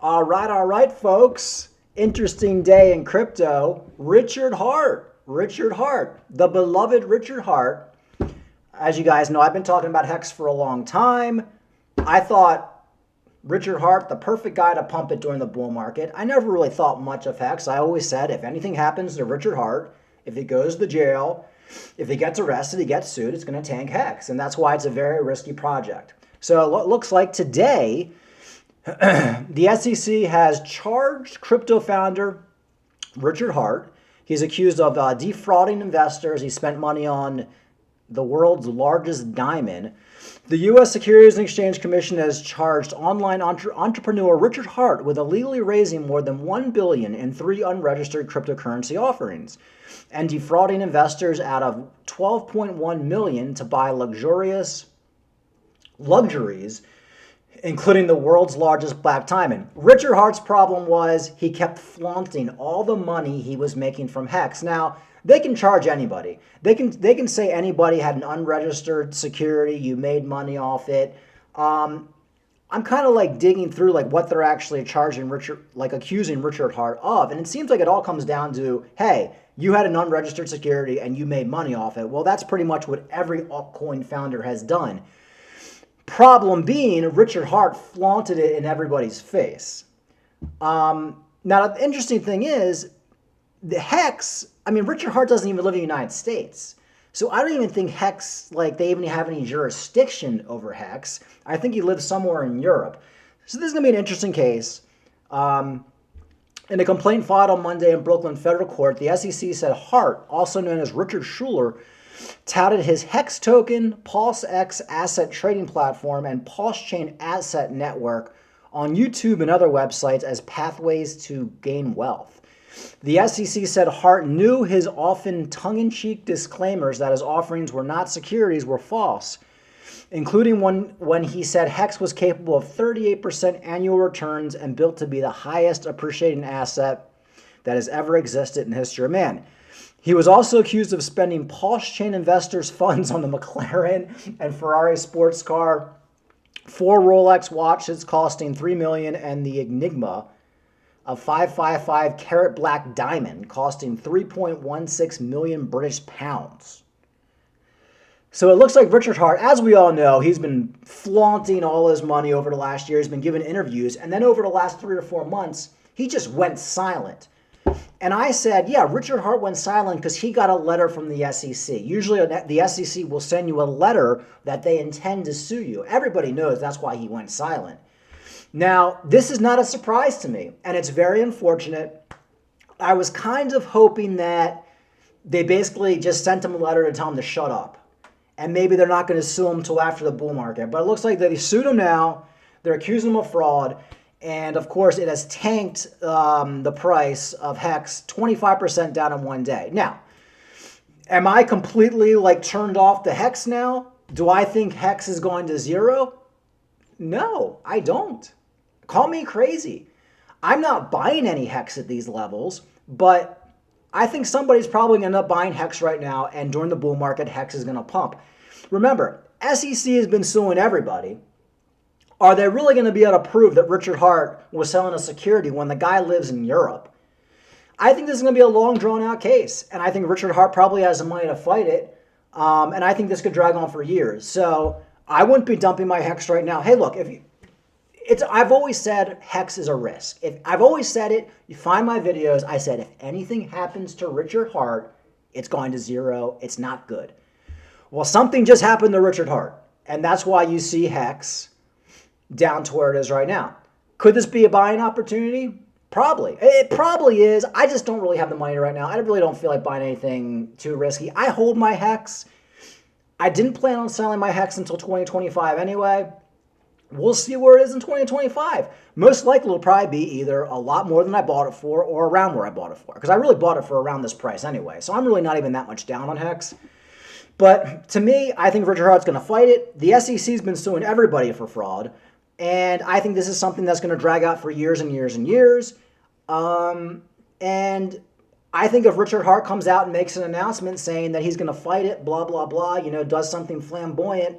All right, folks. Interesting day in crypto. Richard Hart, the beloved Richard Hart. As you guys know, I've been talking about Hex for a long time. I thought Richard Hart, the perfect guy to pump it during the bull market. I never really thought much of Hex. I always said if anything happens to Richard Hart, if he goes to jail, if he gets arrested, he gets sued, it's going to tank Hex. And that's why it's a very risky project. So what looks like today, the SEC has charged crypto founder Richard Hart. He's accused of defrauding investors. He spent money on the world's largest diamond. The U.S. Securities and Exchange Commission has charged online entrepreneur Richard Hart with illegally raising more than $1 billion in 3 unregistered cryptocurrency offerings and defrauding investors out of $12.1 million to buy luxuries, including the world's largest black diamond. Richard Hart's problem was he kept flaunting all the money he was making from Hex. Now, they can charge anybody. They can say anybody had an unregistered security, you made money off it. I'm kind of like digging through like what they're actually charging accusing Richard Hart of, and it seems like it all comes down to, hey, you had an unregistered security and you made money off it. Well, that's pretty much what every altcoin founder has done. Problem being, Richard Hart flaunted it in everybody's face. Now, the interesting thing is, the Hex, Richard Hart doesn't even live in the United States. So I don't even think Hex, they even have any jurisdiction over Hex. I think he lives somewhere in Europe. So this is going to be an interesting case. In a complaint filed on Monday in Brooklyn federal court, the SEC said Hart, also known as Richard Schuler, touted his Hex token, PulseX asset trading platform, and PulseChain asset network on YouTube and other websites as pathways to gain wealth. The SEC said Hart knew his often tongue-in-cheek disclaimers that his offerings were not securities were false, including when he said Hex was capable of 38% annual returns and built to be the highest appreciating asset that has ever existed in the history of man. He was also accused of spending PulseChain investors' funds on the McLaren and Ferrari sports car, 4 Rolex watches costing $3 million, and the Enigma, a 555 carat black diamond costing 3.16 million British pounds. So it looks like Richard Hart, as we all know, he's been flaunting all his money over the last year. He's been giving interviews, and then over the last 3 or 4 months, he just went silent. And I said, yeah, Richard Hart went silent because he got a letter from the SEC. Usually the SEC will send you a letter that they intend to sue you. Everybody knows that's why he went silent. Now, this is not a surprise to me, and it's very unfortunate. I was kind of hoping that they basically just sent him a letter to tell him to shut up. And maybe they're not going to sue him until after the bull market. But it looks like they sued him now. They're accusing him of fraud. And, of course, it has tanked the price of Hex 25% down in one day. Now, am I completely, turned off the Hex now? Do I think Hex is going to zero? No, I don't. Call me crazy. I'm not buying any Hex at these levels, but I think somebody's probably going to end up buying Hex right now, and during the bull market, Hex is going to pump. Remember, SEC has been suing everybody. Are they really going to be able to prove that Richard Hart was selling a security when the guy lives in Europe? I think this is going to be a long, drawn-out case, and I think Richard Hart probably has the money to fight it, and I think this could drag on for years. So I wouldn't be dumping my Hex right now. Hey, look, I've always said Hex is a risk. I've always said it. You find my videos. I said if anything happens to Richard Hart, it's going to zero. It's not good. Well, something just happened to Richard Hart, and that's why you see Hex down to where it is right now. Could this be a buying opportunity? Probably. It probably is. I just don't really have the money right now. I really don't feel like buying anything too risky. I hold my Hex. I didn't plan on selling my Hex until 2025 anyway. We'll see where it is in 2025. Most likely it'll probably be either a lot more than I bought it for or around where I bought it for. Because I really bought it for around this price anyway. So I'm really not even that much down on Hex. But to me, I think Richard Hart's going to fight it. The SEC's been suing everybody for fraud. And I think this is something that's going to drag out for years and years and years. And I think if Richard Hart comes out and makes an announcement saying that he's going to fight it, blah, blah, blah, does something flamboyant,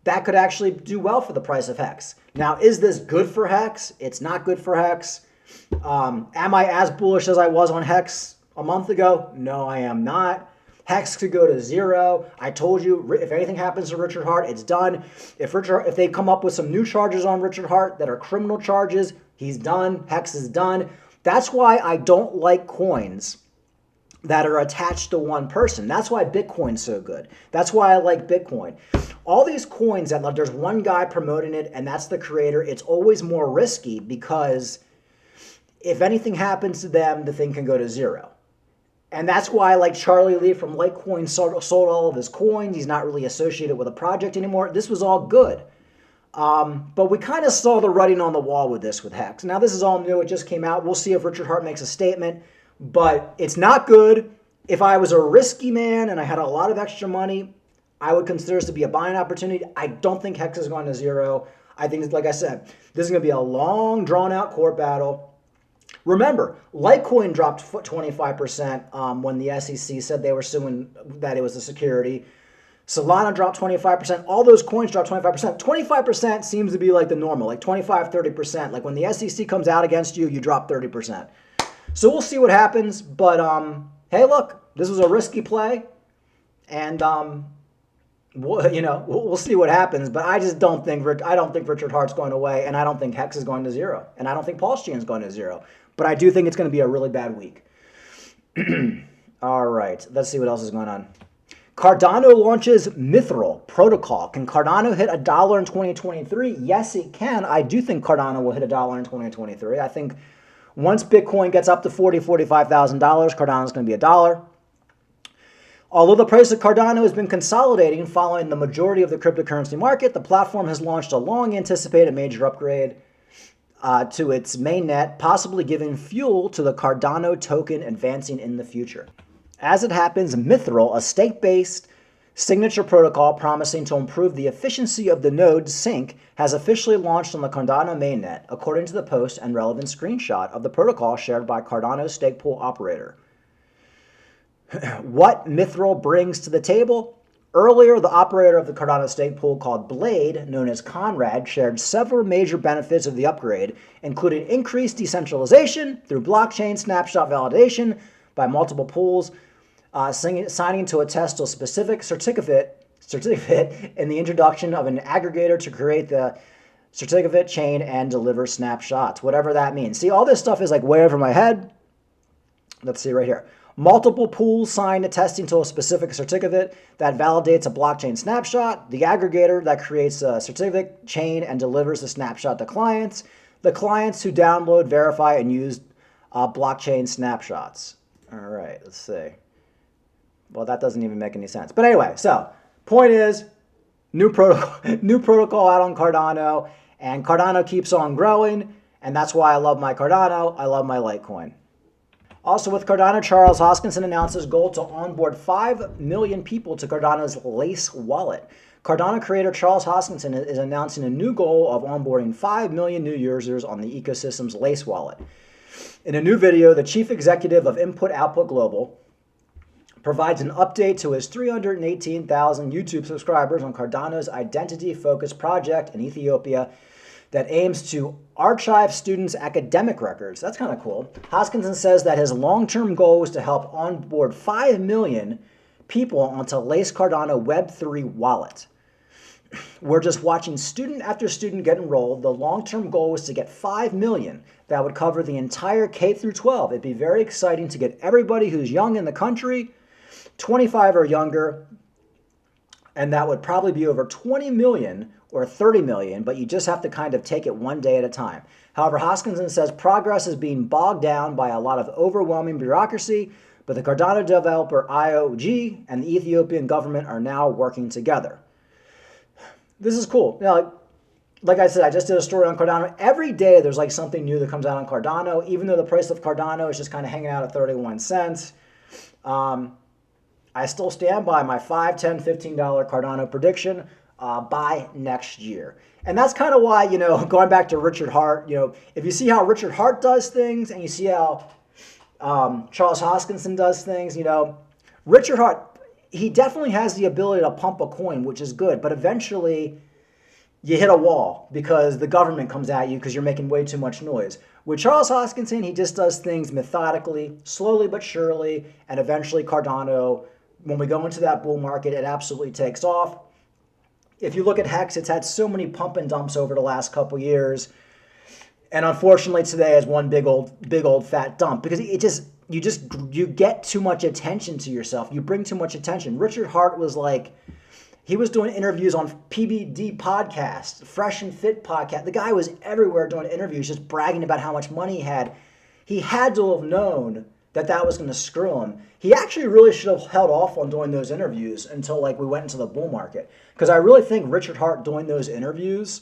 that could actually do well for the price of Hex. Now, is this good for Hex? It's not good for Hex. Am I as bullish as I was on Hex a month ago? No, I am not. Hex could go to zero. I told you, if anything happens to Richard Hart, it's done. If they come up with some new charges on Richard Hart that are criminal charges, he's done. Hex is done. That's why I don't like coins that are attached to one person. That's why Bitcoin's so good. That's why I like Bitcoin. All these coins that there's one guy promoting it and that's the creator, it's always more risky because if anything happens to them, the thing can go to zero. And that's why like Charlie Lee from Litecoin sold all of his coins. He's not really associated with a project anymore. This was all good. But we kind of saw the writing on the wall with this with Hex. Now this is all new. It just came out. We'll see if Richard Hart makes a statement. But it's not good. If I was a risky man and I had a lot of extra money, I would consider this to be a buying opportunity. I don't think Hex is going to zero. I think, like I said, this is going to be a long, drawn-out court battle. Remember, Litecoin dropped 25% when the SEC said they were suing that it was a security. Solana dropped 25%. All those coins dropped 25%. 25% seems to be like the normal, like 25, 30%. Like when the SEC comes out against you, you drop 30%. So we'll see what happens. But hey, look, this was a risky play. And we'll see what happens. But I just don't think Richard Hart's going away, and I don't think Hex is going to zero, and I don't think Paul Sheehan's going to zero. But I do think it's going to be a really bad week. All right, let's see what else is going on. Cardano launches mithril protocol. Can Cardano hit $1 in 2023? Yes, it can. I do think Cardano will hit $1 in 2023. I think once Bitcoin gets up to $40,000, $45,000, Cardano's going to be $1. Although the price of Cardano has been consolidating following the majority of the cryptocurrency market, the platform has launched a long-anticipated major upgrade to its mainnet, possibly giving fuel to the Cardano token advancing in the future. As it happens, Mithril, a stake-based signature protocol promising to improve the efficiency of the node sync, has officially launched on the Cardano mainnet, according to the post and relevant screenshot of the protocol shared by Cardano's stake pool operator. What Mithril brings to the table? Earlier, the operator of the Cardano stake pool called Blade, known as Conrad, shared several major benefits of the upgrade, including increased decentralization through blockchain snapshot validation by multiple pools, signing to attest to a specific certificate and the introduction of an aggregator to create the certificate chain and deliver snapshots, whatever that means. See, all this stuff is like way over my head. Let's see right here. Multiple pools signed attesting to a specific certificate that validates a blockchain snapshot. The aggregator that creates a certificate chain and delivers the snapshot to clients. The clients who download, verify, and use blockchain snapshots. All right, let's see. Well, that doesn't even make any sense. But anyway, so point is, new protocol out on Cardano, and Cardano keeps on growing, and that's why I love my Cardano. I love my Litecoin. Also with Cardano, Charles Hoskinson announced his goal to onboard 5 million people to Cardano's Lace wallet. Cardano creator Charles Hoskinson is announcing a new goal of onboarding 5 million new users on the ecosystem's Lace wallet. In a new video, the chief executive of Input Output Global provides an update to his 318,000 YouTube subscribers on Cardano's identity-focused project in Ethiopia that aims to archive students' academic records. That's kind of cool. Hoskinson says that his long-term goal is to help onboard 5 million people onto Lace Cardano Web3 wallet. We're just watching student after student get enrolled. The long-term goal is to get 5 million. That would cover the entire K through 12. It'd be very exciting to get everybody who's young in the country, 25 or younger, and that would probably be over 20 million or 30 million, but you just have to kind of take it one day at a time. However, Hoskinson says progress is being bogged down by a lot of overwhelming bureaucracy, but the Cardano developer IOG and the Ethiopian government are now working together. This is cool. Now, like I said, I just did a story on Cardano. Every day there's like something new that comes out on Cardano, even though the price of Cardano is just kind of hanging out at 31 cents. I still stand by my $5, $10, $15 Cardano prediction by next year. And that's kind of why, going back to Richard Hart, if you see how Richard Hart does things and you see how Charles Hoskinson does things, Richard Hart, he definitely has the ability to pump a coin, which is good. But eventually, you hit a wall because the government comes at you because you're making way too much noise. With Charles Hoskinson, he just does things methodically, slowly but surely, and eventually Cardano, when we go into that bull market, it absolutely takes off. If you look at Hex, it's had so many pump and dumps over the last couple years. And unfortunately today is one big old fat dump because you get too much attention to yourself. You bring too much attention. Richard Hart was like, he was doing interviews on PBD podcast, Fresh and Fit podcast. The guy was everywhere doing interviews, just bragging about how much money he had. He had to have known that that was going to screw him. He actually really should have held off on doing those interviews until like we went into the bull market. Because I really think Richard Hart doing those interviews,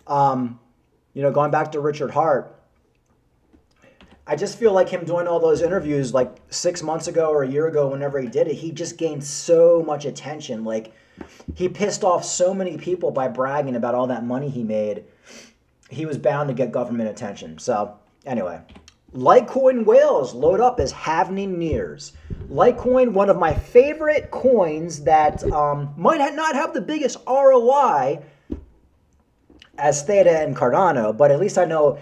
going back to Richard Hart, I just feel like him doing all those interviews like 6 months ago or a year ago, whenever he did it, he just gained so much attention. Like, he pissed off so many people by bragging about all that money he made. He was bound to get government attention. So, anyway. Litecoin Whales load up as halvening nears. Litecoin, one of my favorite coins that might not have the biggest ROI as Theta and Cardano, but at least I know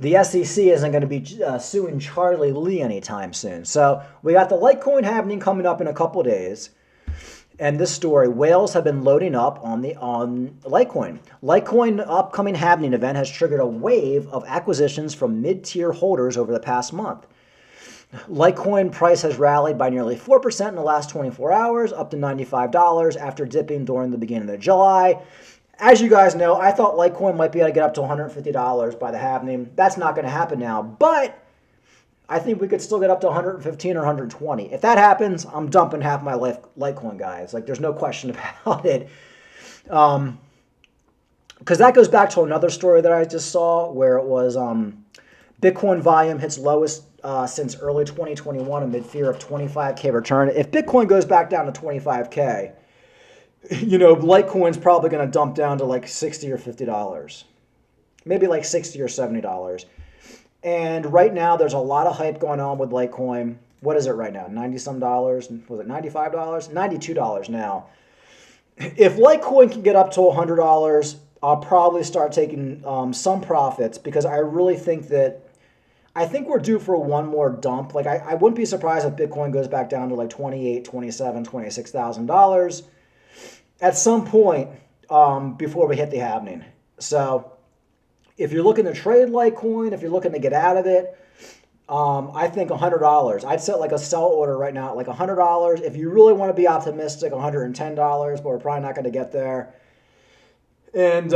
the SEC isn't going to be suing Charlie Lee anytime soon. So we got the Litecoin halvening coming up in a couple days. And this story, whales have been loading up on Litecoin. Litecoin upcoming halvening event has triggered a wave of acquisitions from mid-tier holders over the past month. Litecoin price has rallied by nearly 4% in the last 24 hours, up to $95 after dipping during the beginning of July. As you guys know, I thought Litecoin might be able to get up to $150 by the halvening. That's not going to happen now, but I think we could still get up to 115 or 120. If that happens, I'm dumping half my Litecoin, guys. Like, there's no question about it. Because that goes back to another story that I just saw where it was Bitcoin volume hits lowest since early 2021 amid fear of 25K return. If Bitcoin goes back down to 25K, Litecoin's probably going to dump down to like $60 or $50. Maybe like $60 or $70. And right now, there's a lot of hype going on with Litecoin. What is it right now? 90-some dollars? Was it $95? $92 now. If Litecoin can get up to $100, I'll probably start taking some profits because I really think we're due for one more dump. Like, I wouldn't be surprised if Bitcoin goes back down to like $28,000, $27,000, $26,000 at some point before we hit the halvening. So if you're looking to trade Litecoin, if you're looking to get out of it, I think $100. I'd set like a sell order right now at like $100. If you really want to be optimistic, $110, but we're probably not going to get there. And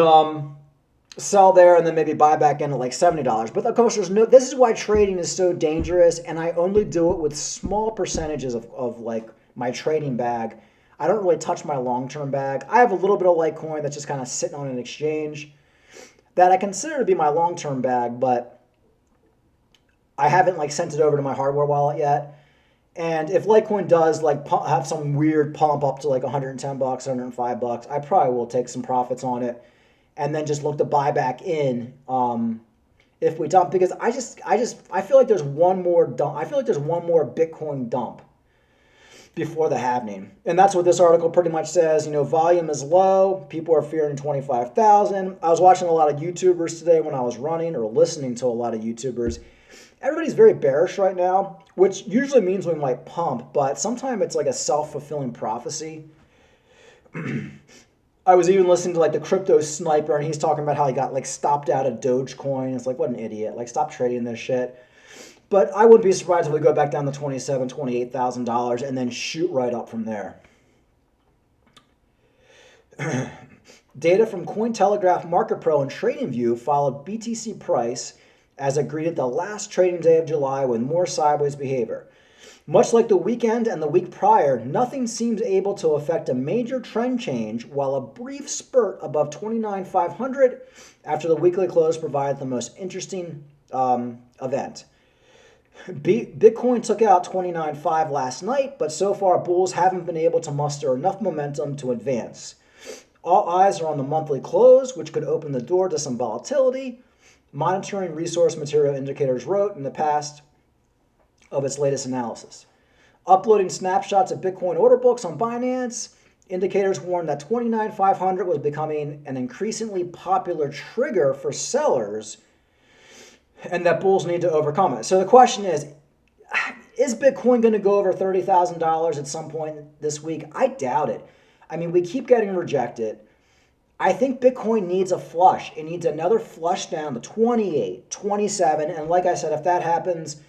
sell there and then maybe buy back in at like $70. But of course, this is why trading is so dangerous, and I only do it with small percentages of like my trading bag. I don't really touch my long-term bag. I have a little bit of Litecoin that's just kind of sitting on an exchange that I consider to be my long-term bag, but I haven't like sent it over to my hardware wallet yet. And if Litecoin does like have some weird pump up to like $110, $105, I probably will take some profits on it and then just look to buy back in if we dump, because I feel like there's one more dump. I feel like there's one more Bitcoin dump before the halvening. And that's what this article pretty much says. Volume is low. People are fearing 25,000. I was watching a lot of YouTubers today when I was running, or listening to a lot of YouTubers. Everybody's very bearish right now, which usually means we might pump, but sometimes it's like a self-fulfilling prophecy. I was even listening to like the crypto sniper, and he's talking about how he got like stopped out of Dogecoin. It's like, what an idiot. Like, stop trading this shit. But I wouldn't be surprised if we go back down to $27,000, $28,000 and then shoot right up from there. Data from Cointelegraph Market Pro and TradingView followed BTC price as it greeted the last trading day of July with more sideways behavior. Much like the weekend and the week prior, nothing seems able to affect a major trend change, while a brief spurt above 29,500 after the weekly close provided the most interesting event. Bitcoin took out 29.5 last night, but so far bulls haven't been able to muster enough momentum to advance. All eyes are on the monthly close, which could open the door to some volatility. Monitoring Resource Material Indicators wrote in the past of its latest analysis. Uploading snapshots of Bitcoin order books on Binance, indicators warned that 29,500 was becoming an increasingly popular trigger for sellers and that bulls need to overcome it. So the question is Bitcoin going to go over $30,000 at some point this week? I doubt it. I mean, we keep getting rejected. I think Bitcoin needs a flush. It needs another flush down to 28, 27. And like I said, if that happens,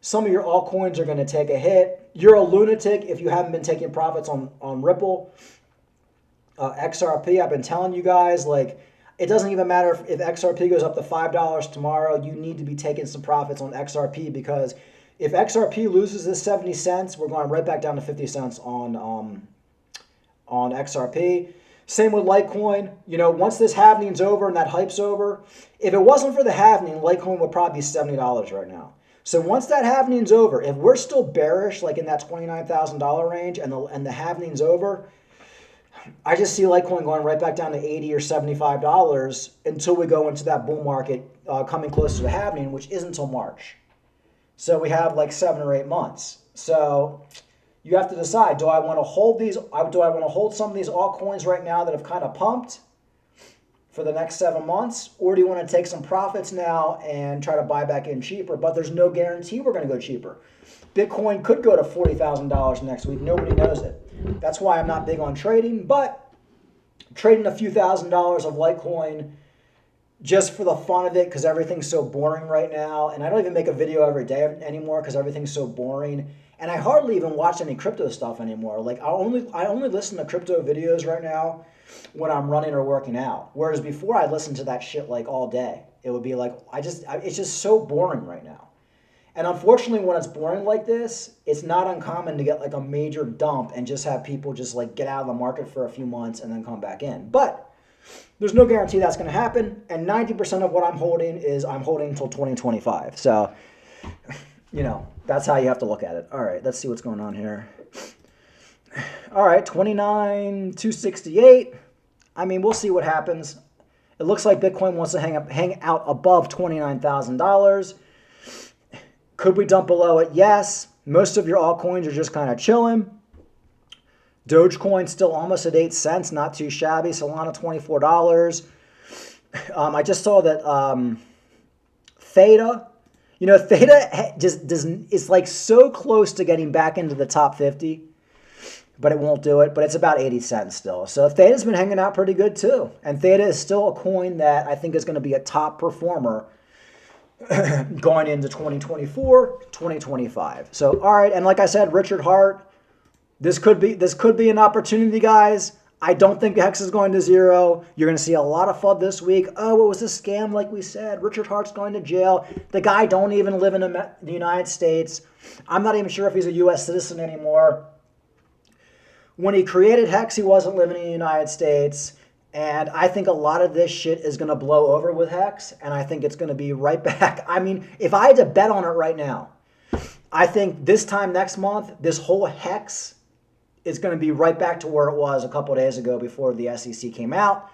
some of your altcoins are going to take a hit. You're a lunatic if you haven't been taking profits on Ripple, XRP. I've been telling you guys, like, it doesn't even matter if XRP goes up to $5 tomorrow. You need to be taking some profits on XRP, because if XRP loses this 70 cents, we're going right back down to 50 cents on XRP. Same with Litecoin. You know, once this halvening's over and that hype's over, if it wasn't for the halvening, Litecoin would probably be $70 right now. So once that halvening's over, if we're still bearish, like in that $29,000 range, and the halvening's over, I just see Litecoin going right back down to $80 or $75 until we go into that bull market coming close to the halvening, which isn't until March. So we have like 7 or 8 months. So you have to decide, do I want to hold these? Do I want to hold some of these altcoins right now that have kind of pumped for the next 7 months? Or do you want to take some profits now and try to buy back in cheaper? But there's no guarantee we're going to go cheaper. Bitcoin could go to $40,000 next week. Nobody knows it. That's why I'm not big on trading, but trading a few $1,000s of Litecoin just for the fun of it, because everything's so boring right now. And I don't even make a video every day anymore because everything's so boring. And I hardly even watch any crypto stuff anymore. Like I only listen to crypto videos right now when I'm running or working out. Whereas before I'd listen to that shit like all day. It would be like, it's just so boring right now. And unfortunately, when it's boring like this, it's not uncommon to get like a major dump and just have people just like get out of the market for a few months and then come back in. But there's no guarantee that's going to happen. And 90% of what I'm holding until 2025. So, you know, that's how you have to look at it. All right, let's see what's going on here. All right, 29,268. I mean, we'll see what happens. It looks like Bitcoin wants to hang out above $29,000. Could we dump below it? Yes. Most of your altcoins are just kind of chilling. Dogecoin still almost at 8 cents, not too shabby. Solana $24. I just saw that Theta, you know, Theta is like so close to getting back into the top 50, but it won't do it. But it's about 80 cents still. So Theta's been hanging out pretty good too. And Theta is still a coin that I think is going to be a top performer going into 2024, 2025. So, all right, and like I said, Richard Hart, this could be an opportunity, guys. I don't think Hex is going to zero. You're going to see a lot of FUD this week. Oh, it was a scam, like we said. Richard Hart's going to jail. The guy don't even live in the United States. I'm not even sure if he's a U.S. citizen anymore. When he created Hex, he wasn't living in the United States. And I think a lot of this shit is going to blow over with Hex, and I think it's going to be right back. I mean, if I had to bet on it right now, I think this time next month, this whole Hex is going to be right back to where it was a couple of days ago before the SEC came out.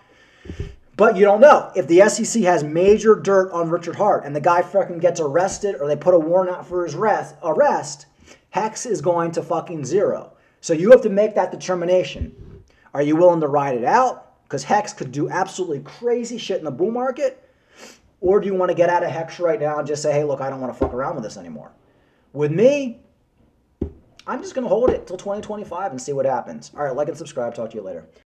But you don't know. If the SEC has major dirt on Richard Hart and the guy fucking gets arrested or they put a warrant out for his arrest, Hex is going to fucking zero. So you have to make that determination. Are you willing to ride it out? Because Hex could do absolutely crazy shit in the bull market. Or do you want to get out of Hex right now and just say, hey, look, I don't want to fuck around with this anymore? With me, I'm just going to hold it till 2025 and see what happens. All right, like and subscribe. Talk to you later.